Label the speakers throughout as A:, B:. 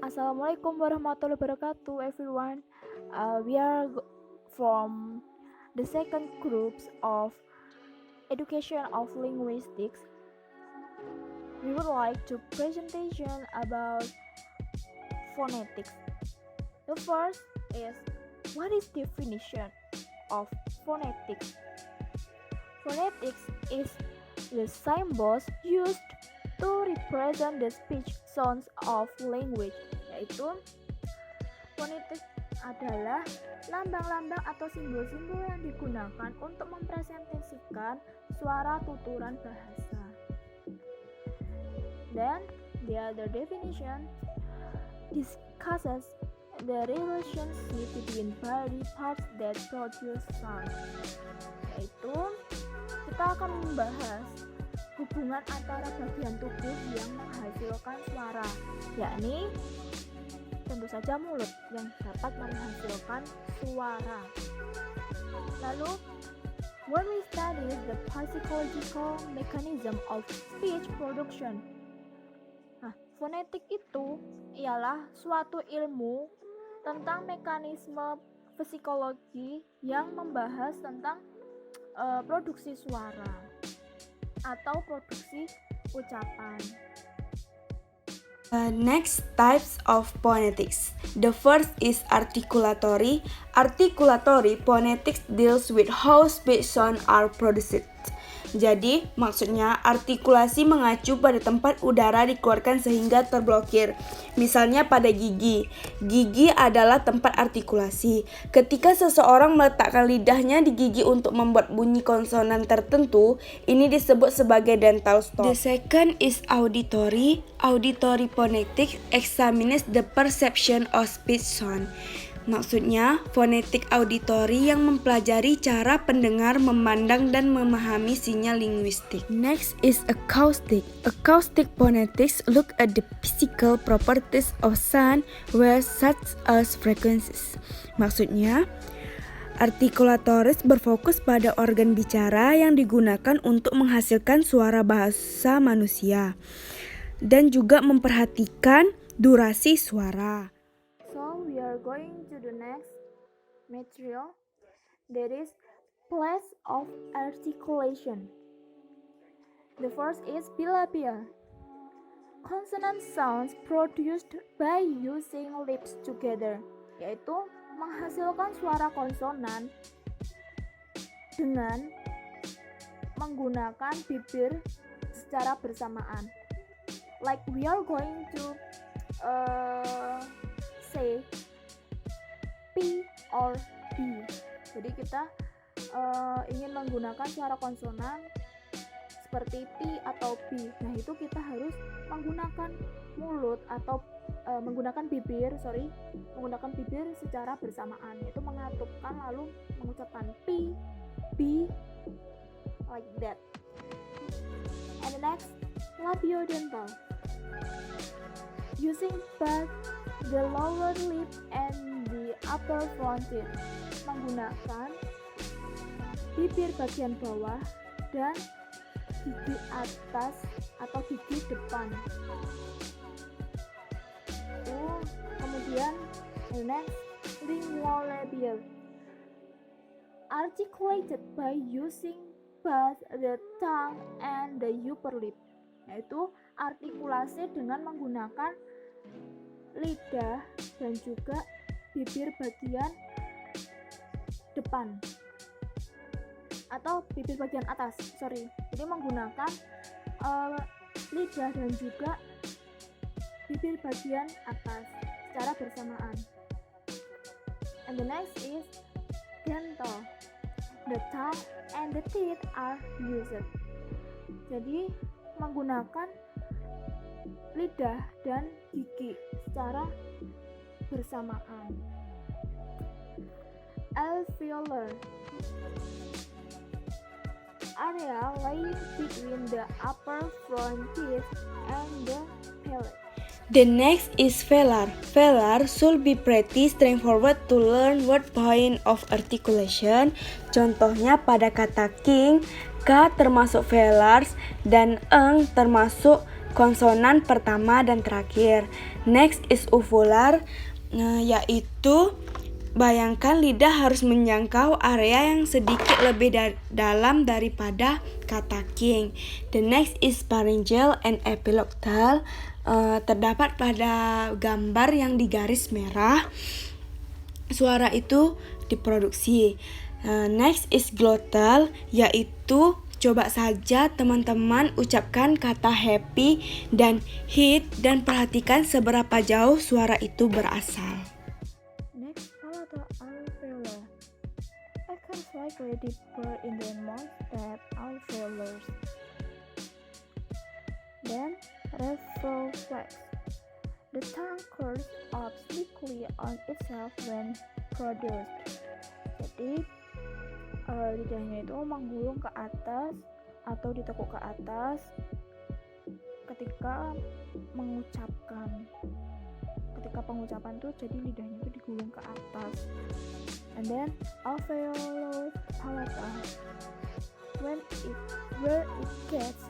A: Assalamualaikum warahmatullahi wabarakatuh, everyone. We are from the second groups of education of linguistics. We would like to presentation about phonetics. The first is what is definition of phonetics? Phonetics is the symbols used to represent the speech sounds of language, yaitu fonetik adalah lambang-lambang atau simbol-simbol yang digunakan untuk mempresentasikan suara tuturan bahasa. Then, the other definition discusses the relationship between body parts that produce sound. Yaitu, kita akan membahas hubungan antara bagian tubuh yang menghasilkan suara, yakni tentu saja mulut yang dapat menghasilkan suara. Lalu, when we study the physiological mechanism of speech production, fonetik itu ialah suatu ilmu tentang mekanisme psikologi yang membahas tentang produksi suara atau produksi ucapan.
B: Next types of phonetics. The first is articulatory. Articulatory phonetics deals with how speech sound are produced. Jadi, maksudnya artikulasi mengacu pada tempat udara dikeluarkan sehingga terblokir. Misalnya pada gigi. Gigi adalah tempat artikulasi. Ketika seseorang meletakkan lidahnya di gigi untuk membuat bunyi konsonan tertentu, ini disebut sebagai dental stop. The second is auditory. Auditory phonetics examines the perception of speech sound. Maksudnya, fonetik auditori yang mempelajari cara pendengar memandang dan memahami sinyal linguistik. Next is acoustic. Acoustic phonetics look at the physical properties of sound, waves such as frequencies. Maksudnya, artikulatoris berfokus pada organ bicara yang digunakan untuk menghasilkan suara bahasa manusia dan juga memperhatikan durasi suara.
A: So we are going to the next material, that is place of articulation. The first is bilabial. Consonant sounds produced by using lips together, yaitu menghasilkan suara konsonan dengan menggunakan bibir secara bersamaan. Like we are going to say P or B. Jadi kita ingin menggunakan suara konsonan seperti P atau B. Nah, itu kita harus menggunakan mulut atau menggunakan bibir secara bersamaan, yaitu mengatupkan lalu mengucapkan P, B, like that. And the next, labiodental. Using both the lower lip and the upper front teeth, menggunakan bibir bagian bawah dan gigi atas atau gigi depan. Kemudian next, linguolabial. Articulated by using both the tongue and the upper lip, yaitu artikulasi dengan menggunakan lidah dan juga bibir bagian depan atau bibir bagian atas, jadi menggunakan lidah dan juga bibir bagian atas secara bersamaan. And the next is dental. The tongue and the teeth are used. Jadi menggunakan lidah dan gigi secara bersamaan. Alveolar. Area lying between the upper front teeth and the palate.
B: The next is velar. Velar should be pretty straightforward to learn word point of articulation. Contohnya pada kata king, K termasuk velars dan eng termasuk konsonan pertama dan terakhir. Next is uvular, yaitu bayangkan lidah harus menjangkau area yang sedikit lebih dalam daripada kata king. The next is pharyngeal and epiglottal, terdapat pada gambar yang digaris merah. Suara itu diproduksi. Next is glottal, yaitu coba saja teman-teman ucapkan kata happy dan hit dan perhatikan seberapa jauh suara itu berasal.
A: Next, palatal alveolar. Echoes slightly deeper in the mouth than alveolars. Then, retroflex. The tongue curls up slightly on itself when produced. Jadi, lidahnya itu menggulung ke atas atau ditekuk ke atas ketika mengucapkan. Ketika pengucapan tuh jadi lidahnya itu digulung ke atas. And then alveolo-palatal. Where it gets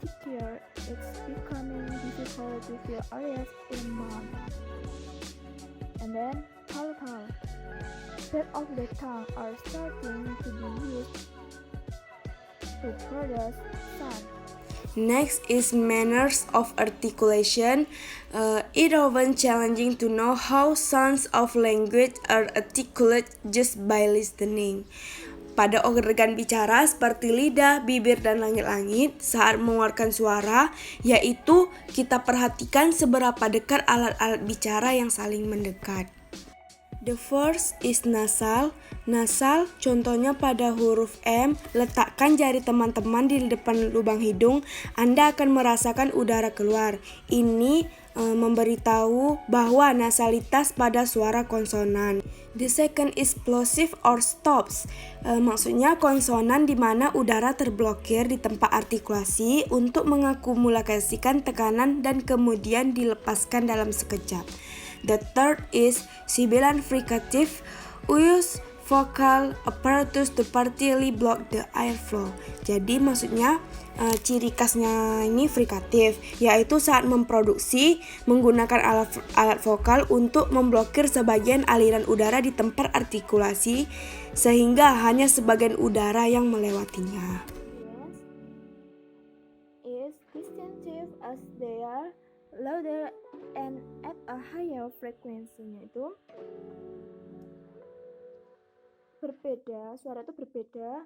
A: thicker, it's becoming difficult to feel areas in mouth. And then palatal. Part of the tongue are starting to be used to produce sound.
B: Next is manners of articulation. It often challenging to know how sounds of language are articulate just by listening. Pada organ bicara seperti lidah, bibir, dan langit-langit saat mengeluarkan suara, yaitu kita perhatikan seberapa dekat alat-alat bicara yang saling mendekat. The first is nasal. Nasal, contohnya pada huruf M, letakkan jari teman-teman di depan lubang hidung, Anda akan merasakan udara keluar. Ini memberitahu bahwa nasalitas pada suara konsonan. The second is plosive or stops. Maksudnya konsonan di mana udara terblokir di tempat artikulasi untuk mengakumulasikan tekanan dan kemudian dilepaskan dalam sekejap. The third is sibilant fricative. Use vocal apparatus to partly block the airflow. Jadi maksudnya ciri khasnya ini frikatif, yaitu saat memproduksi menggunakan alat vokal untuk memblokir sebagian aliran udara di tempat artikulasi sehingga hanya sebagian udara yang melewatinya.
A: Is distinctive as they are louder and at a higher frequency-nya itu berbeda, suara itu berbeda.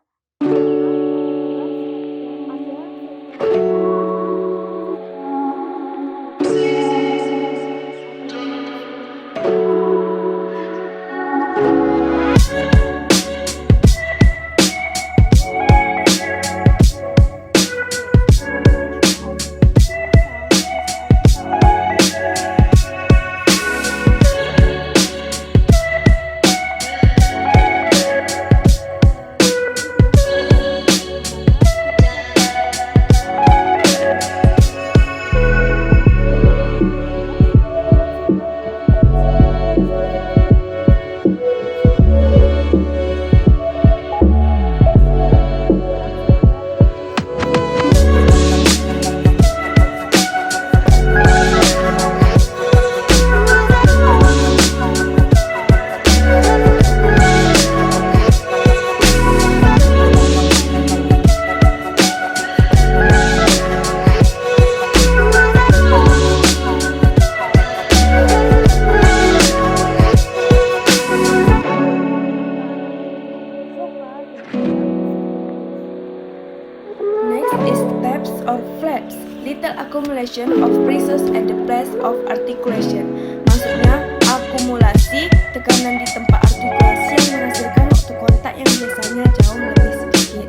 B: Little accumulation of pressures at the place of articulation. Maksudnya akumulasi tekanan di tempat artikulasi yang menghasilkan waktu kontak yang biasanya jauh lebih sedikit.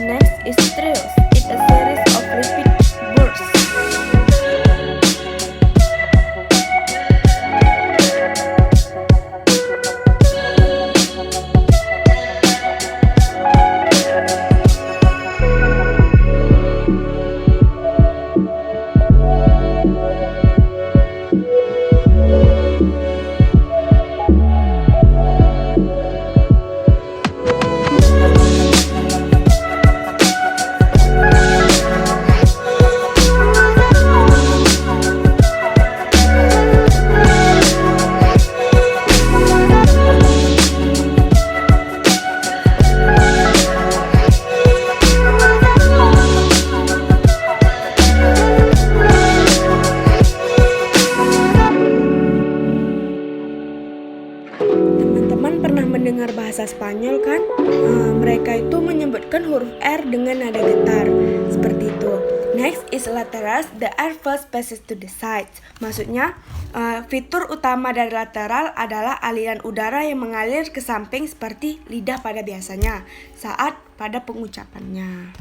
B: Next is trills. It's a series of repeat bursts. dengar bahasa Spanyol kan? Mereka itu menyebutkan huruf R dengan nada getar, seperti itu. Next is laterals, the air flows passes to the sides. Maksudnya, fitur utama dari lateral adalah aliran udara yang mengalir ke samping seperti lidah pada biasanya saat pada pengucapannya.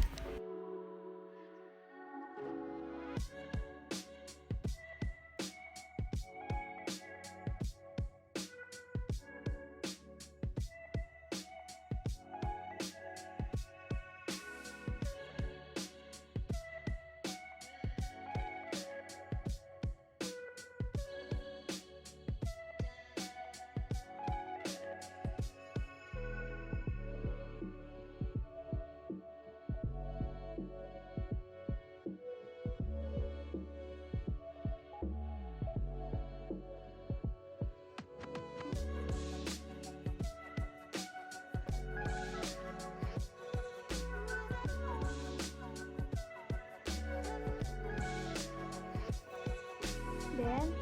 A: Then,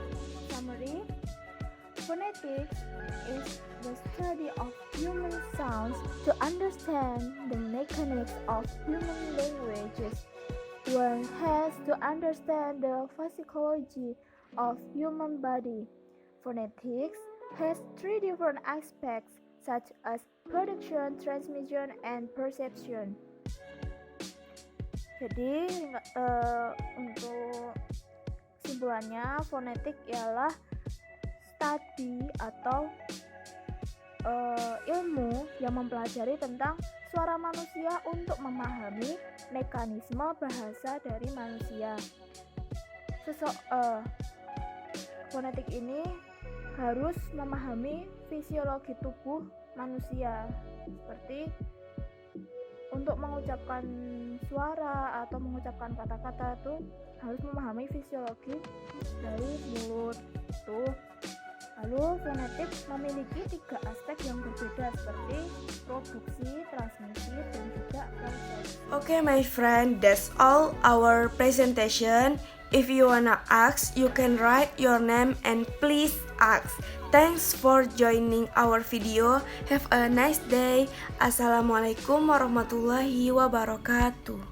A: summary. Phonetics is the study of human sounds to understand the mechanics of human languages. One has to understand the physiology of human body. Phonetics has three different aspects such as production, transmission, and perception. Jadi untuk kesimpulannya, fonetik ialah studi atau ilmu yang mempelajari tentang suara manusia untuk memahami mekanisme bahasa dari manusia. Fonetik ini harus memahami fisiologi tubuh manusia, seperti untuk mengucapkan suara atau mengucapkan kata-kata itu harus memahami fisiologi dari mulut itu. Lalu fonetik memiliki 3 aspek yang berbeda seperti produksi, transmisi, dan juga persepsi.
B: Okay, my friend, that's all our presentation. If you wanna ask, you can write your name and please ask. Thanks for joining our video. Have a nice day. Assalamualaikum warahmatullahi wabarakatuh.